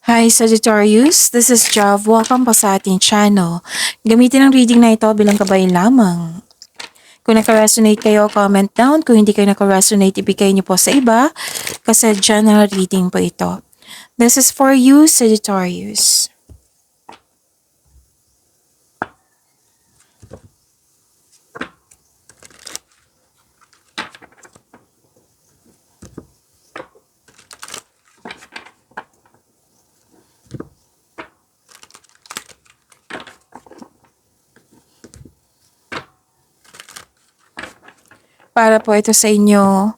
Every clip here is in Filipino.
Hi Sagittarius, this is Jav. Welcome po sa ating channel. Gamitin ang reading na ito bilang gabay lamang. Kung naka-resonate kayo, comment down. Kung hindi kayo naka-resonate, ibigay niyo po sa iba kasi general reading po ito. This is for you, Sagittarius. Para po ito sa inyo,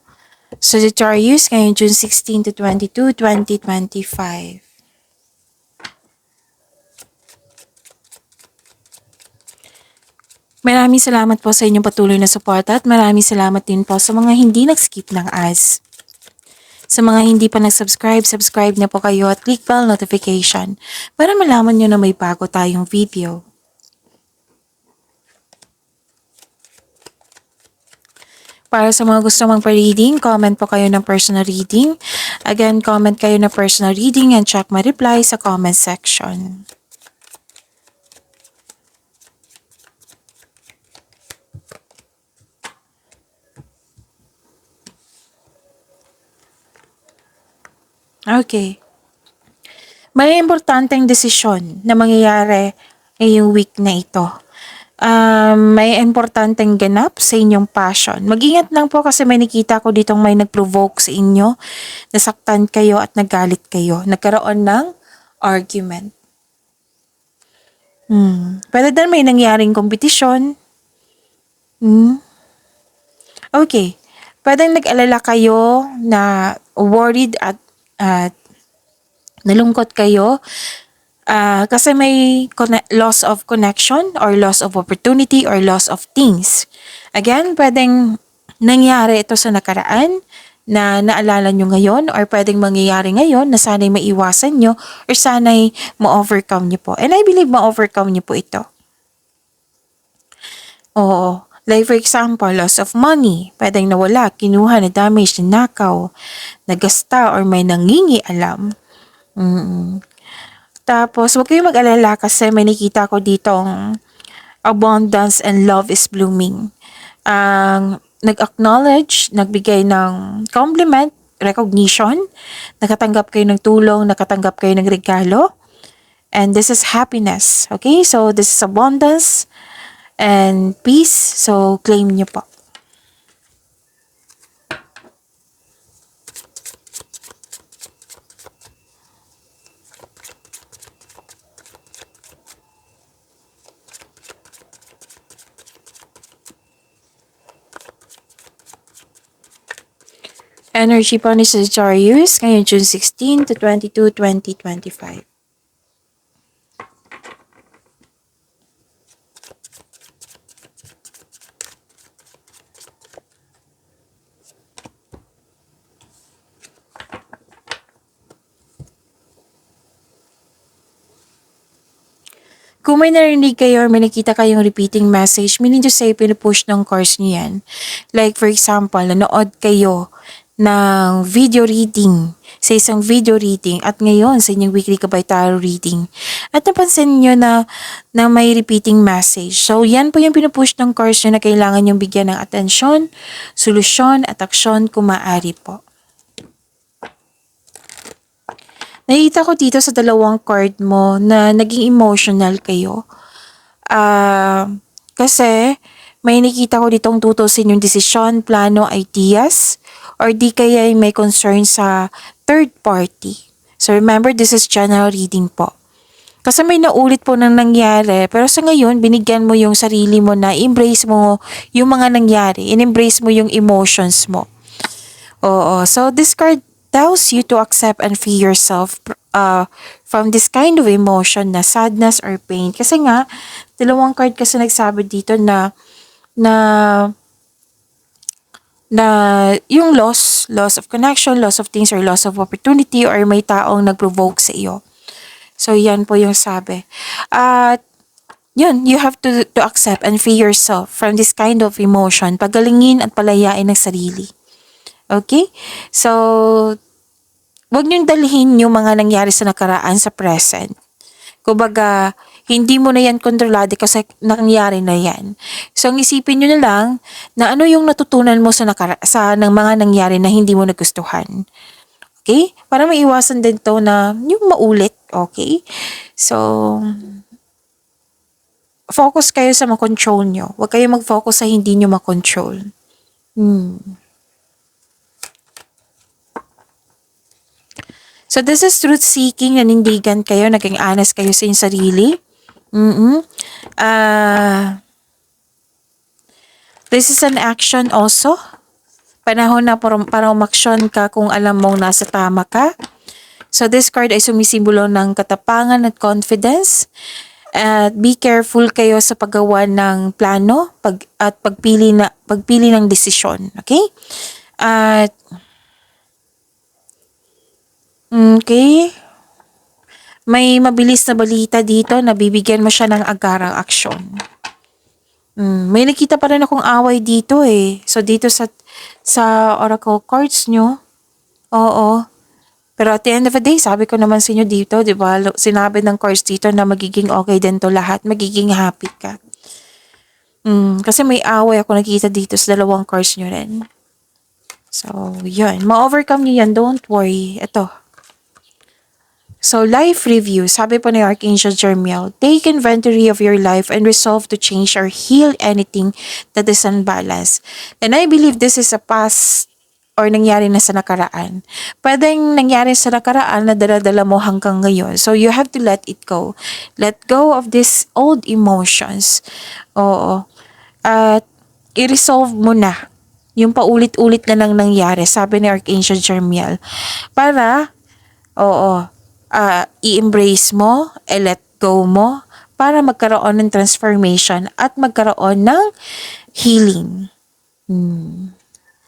Sagittarius, ngayong June 16 to 22, 2025. Maraming salamat po sa inyong patuloy na suporta at maraming salamat din po sa mga hindi nag-skip ng ads. Sa mga hindi pa nag-subscribe, subscribe na po kayo at click bell notification para malaman nyo na may bago tayong video. Para sa mga gusto magpa-reading, comment po kayo ng personal reading. Again, comment kayo ng personal reading and check my reply sa comment section. Okay. May importanteng desisyon na mangyayari ngayong week na ito. May importanteng ganap sa inyong passion. Mag-ingat lang po kasi may nakita ko ditong may nag-provoke sa inyo, nasaktan kayo at nagalit kayo. Nagkaroon ng argument. Pwede din may nangyaring kompetisyon. Okay. Pwedeng nag-alala kayo na worried at nalungkot kayo. Kasi may loss of connection or loss of opportunity or loss of things. Again, pwedeng nangyari ito sa nakaraan na naalala nyo ngayon or pwedeng mangyayari ngayon na sana'y maiwasan nyo or sana'y ma-overcome nyo po. And I believe ma-overcome nyo po ito. Oo. Like for example, loss of money. Pwedeng nawala, kinuha, na-damage, ninakaw, nagasta or may nangingialam. Tapos, huwag kayong mag-alala kasi may nakita ko ditong abundance and love is blooming. Nag-acknowledge, nagbigay ng compliment, recognition, nakatanggap kayo ng tulong, nakatanggap kayo ng regalo, and this is happiness. Okay? So, this is abundance and peace. So, claim nyo po. Energy po ni Sagittarius ngayon June 16 to 22, 2025. Kung may narinig kayo or may nakita kayong repeating message, meaning to say, pinupush ng course niyo yan. Like for example, nanood kayo ng video reading sa isang video reading at ngayon sa inyong weekly Gabay Tarot reading. At napansin nyo na may repeating message. So, yan po yung pinupush ng course nyo na kailangan yung bigyan ng atensyon, solusyon at aksyon kung maaari po. Nakita ko dito sa dalawang card mo na naging emotional kayo. Kasi may nakita ko ditong tutusin yung desisyon, plano, ideas, or di kaya may concern sa third party. So remember, this is general reading po. Kasi may naulit po nang nangyari, pero sa ngayon, binigyan mo yung sarili mo na embrace mo yung mga nangyari, in-embrace mo yung emotions mo. Oo, so this card tells you to accept and free yourself from this kind of emotion na sadness or pain. Kasi nga, dalawang card kasi nagsabi dito na yung loss of connection, loss of things, or loss of opportunity, or may taong nag-provoke sa iyo. So, yan po yung sabi. At, yun, you have to accept and free yourself from this kind of emotion. Pagalingin at palayain ng sarili. Okay? So, Huwag niyong dalhin yung mga nangyari sa nakaraan sa present. Kumbaga, hindi mo na yan kontrolado kasi nangyari na yan. So, ang isipin nyo na lang na ano yung natutunan mo sa ng mga nangyari na hindi mo nagustuhan. Okay? Para maiwasan din to na yung maulit. Okay? So, focus kayo sa makontrol nyo. Huwag kayo mag-focus sa hindi nyo makontrol. So, this is truth-seeking, nanindigan kayo, naging honest kayo sa inyong sarili. This is an action also. Panahon na para umaksyon ka kung alam mong nasa tama ka. So, this card ay sumisimbolo ng katapangan at confidence. At be careful kayo sa paggawa ng plano at pagpili ng desisyon. Okay? At okay. May mabilis na balita dito na bibigyan mo siya ng agarang aksyon. May nakita pa rin akong away dito eh. So dito sa oracle cards nyo, oo. Pero at the end of the day, sabi ko naman sa inyo dito, di ba, sinabi ng cards dito na magiging okay din to lahat, magiging happy ka. Kasi may away ako nakita dito sa dalawang cards nyo rin. So, yun. Ma-overcome nyo yan, don't worry. Ito. So, life review. Sabi po ni Archangel Jeremiel, take inventory of your life and resolve to change or heal anything that is unbalanced. And I believe this is a past or nangyari na sa nakaraan. Pwedeng nangyari sa nakaraan na dala-dala mo hanggang ngayon. So, you have to let it go. Let go of these old emotions. Oo. At i-resolve mo na yung paulit-ulit na nang nangyari, sabi ni Archangel Jeremiel. Para, i-embrace mo, let go mo, para magkaroon ng transformation at magkaroon ng healing.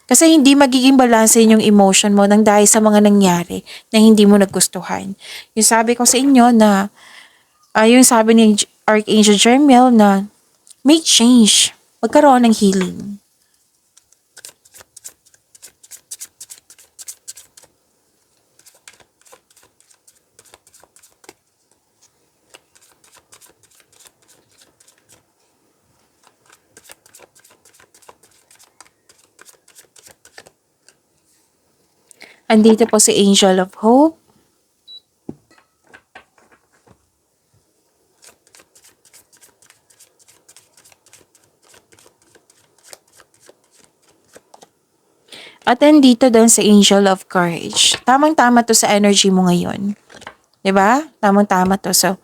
Kasi hindi magiging balanse yung emotion mo nang dahil sa mga nangyari na hindi mo nagustuhan. Yung sabi ko sa inyo na, yung sabi ni Archangel Jeremiel na, make change, magkaroon ng healing. Andito po si Angel of Hope. At andito din si Angel of Courage. Tamang-tama to sa energy mo ngayon. 'Di ba? Tamang-tama to. So,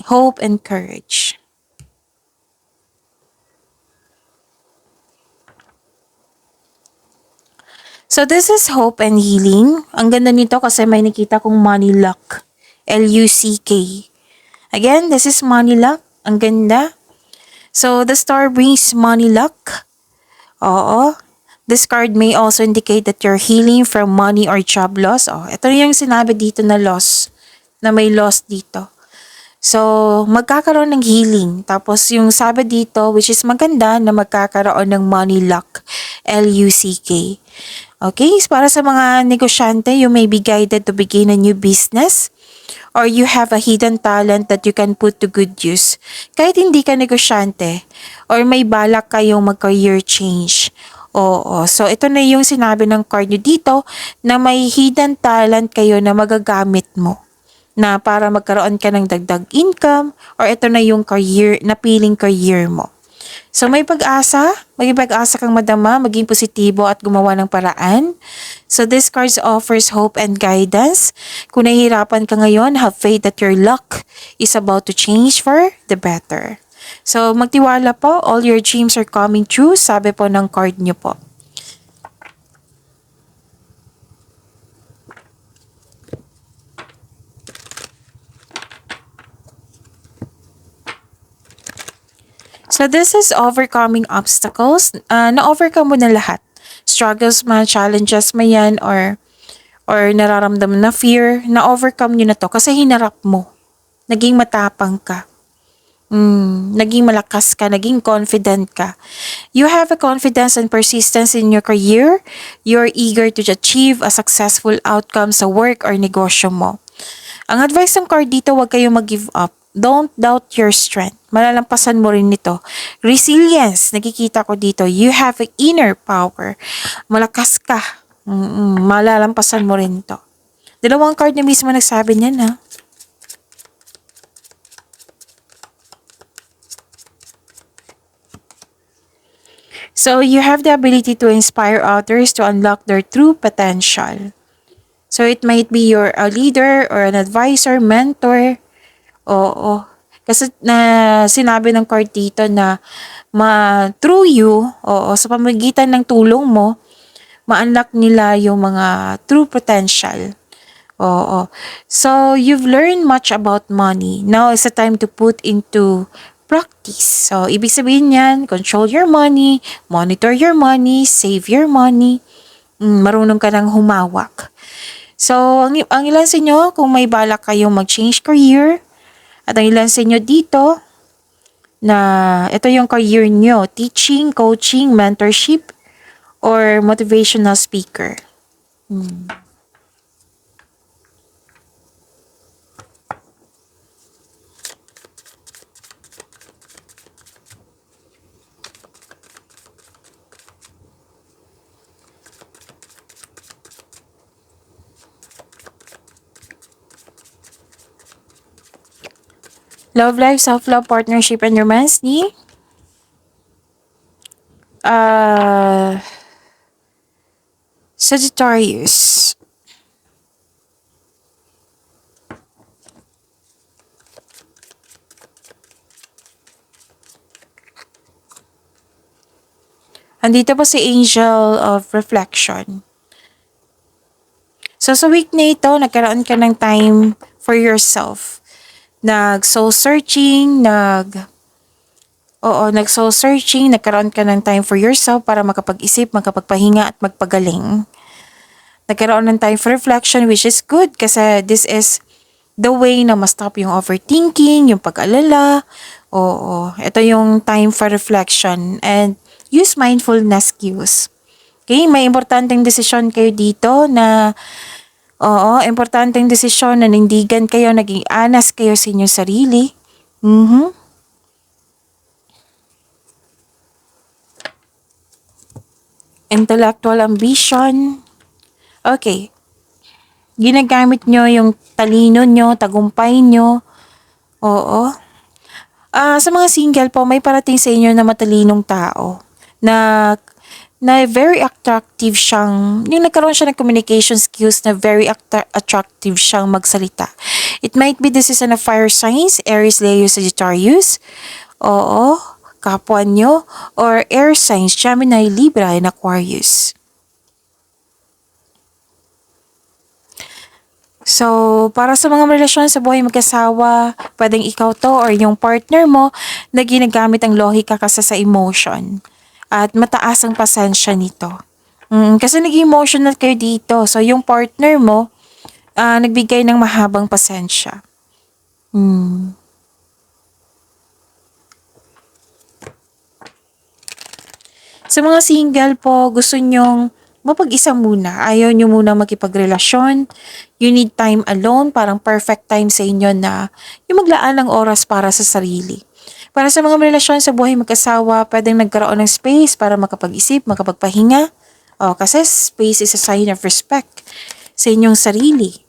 hope and courage. So, this is hope and healing. Ang ganda nito kasi may nakita kong money luck. L-U-C-K. Again, this is money luck. Ang ganda. So, the star brings money luck. Oo. This card may also indicate that you're healing from money or job loss. Ito yung sinabi dito na loss. Na may loss dito. So, magkakaroon ng healing. Tapos, yung sabi dito, which is maganda, na magkakaroon ng money luck. L-U-C-K. Okay, para sa mga negosyante, you may be guided to begin a new business or you have a hidden talent that you can put to good use. Kahit hindi ka negosyante or may balak kayong mag-career change. Oo, so ito na yung sinabi ng card nyo dito na may hidden talent kayo na magagamit mo na para magkaroon ka ng dagdag income or ito na yung career, napiling career mo. So may pag-asa kang madama, maging positibo at gumawa ng paraan. So this card offers hope and guidance. Kung nahihirapan ka ngayon, have faith that your luck is about to change for the better. So magtiwala po, all your dreams are coming true, sabi po ng card nyo po. So this is overcoming obstacles. Na-overcome mo na lahat. Struggles man, challenges man yan, or nararamdaman na fear, na-overcome nyo na to kasi hinarap mo. Naging matapang ka. Naging malakas ka, naging confident ka. You have a confidence and persistence in your career. You're eager to achieve a successful outcome sa work or negosyo mo. Ang advice ng card dito, huwag kayong mag-give up. Don't doubt your strength. Malalampasan mo rin nito. Resilience, nakikita ko dito. You have an inner power. Malakas ka. Malalampasan mo rin ito. Dalawang card na mismo nagsabi niyan, ha? So, you have the ability to inspire others to unlock their true potential. So, it might be you're a leader or an advisor, mentor. Oo. Kasi na sinabi ng card dito na through you, sa pamamagitan ng tulong mo, ma-unlock nila yung mga true potential. Oo. So, you've learned much about money. Now is the time to put into practice. So, ibig sabihin yan, control your money, monitor your money, save your money. Marunong ka nang humawak. So, ang ilan sa inyo, kung may balak kayong mag-change career, at ang ilan sa inyo dito, na ito yung career nyo, teaching, coaching, mentorship, or motivational speaker. Love life, self-love, partnership, and romance ni Sagittarius. Andito po si Angel of Reflection. So sa week na ito, nagkaroon ka ng time for yourself. Nag-soul searching, nag-soul searching, nagkaroon ka ng time for yourself para makapag-isip, makapagpahinga at magpagaling. Nagkaroon ng time for reflection, which is good kasi this is the way na ma-stop yung overthinking, yung pag-alala. Ito yung time for reflection and use mindfulness cues. Okay, may importanteng desisyon kayo dito na importanteng desisyon na nindigan kayo, naging honest kayo sa inyong sarili. Intellectual ambition. Okay. Ginagamit nyo yung talino nyo, tagumpay nyo. Sa mga single po, may parating sa inyo na matalinong tao na very attractive siyang, yung nagkaroon siya ng communication skills na very attractive siyang magsalita. It might be this is a fire signs, Aries, Leo, Sagittarius, kapwa nyo, or air signs, Gemini, Libra, and Aquarius. So, para sa mga relasyon sa buhay mag-asawa, pwedeng ikaw to or yung partner mo na ginagamit ang lohika kasi sa emotion. At mataas ang pasensya nito. Kasi naging emotional kayo dito. So, yung partner mo, nagbigay ng mahabang pasensya. Sa mga single po, gusto nyong mapag-isa muna. Ayaw nyo muna makipagrelasyon. You need time alone. Parang perfect time sa inyo na yung maglaan ng oras para sa sarili. Para sa mga relasyon sa buhay mag-asawa, pwedeng nagkaroon ng space para makapag-isip, makapagpahinga. Kasi space is a sign of respect sa inyong sarili.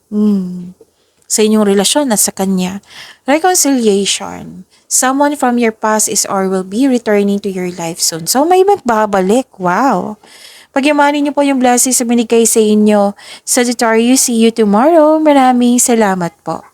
Sa inyong relasyon at sa kanya. Reconciliation. Someone from your past is or will be returning to your life soon. So may magbabalik. Wow! Pagyamanin niyo po yung blessings na binigay sa inyo. Sagittarius, see you tomorrow. Maraming salamat po.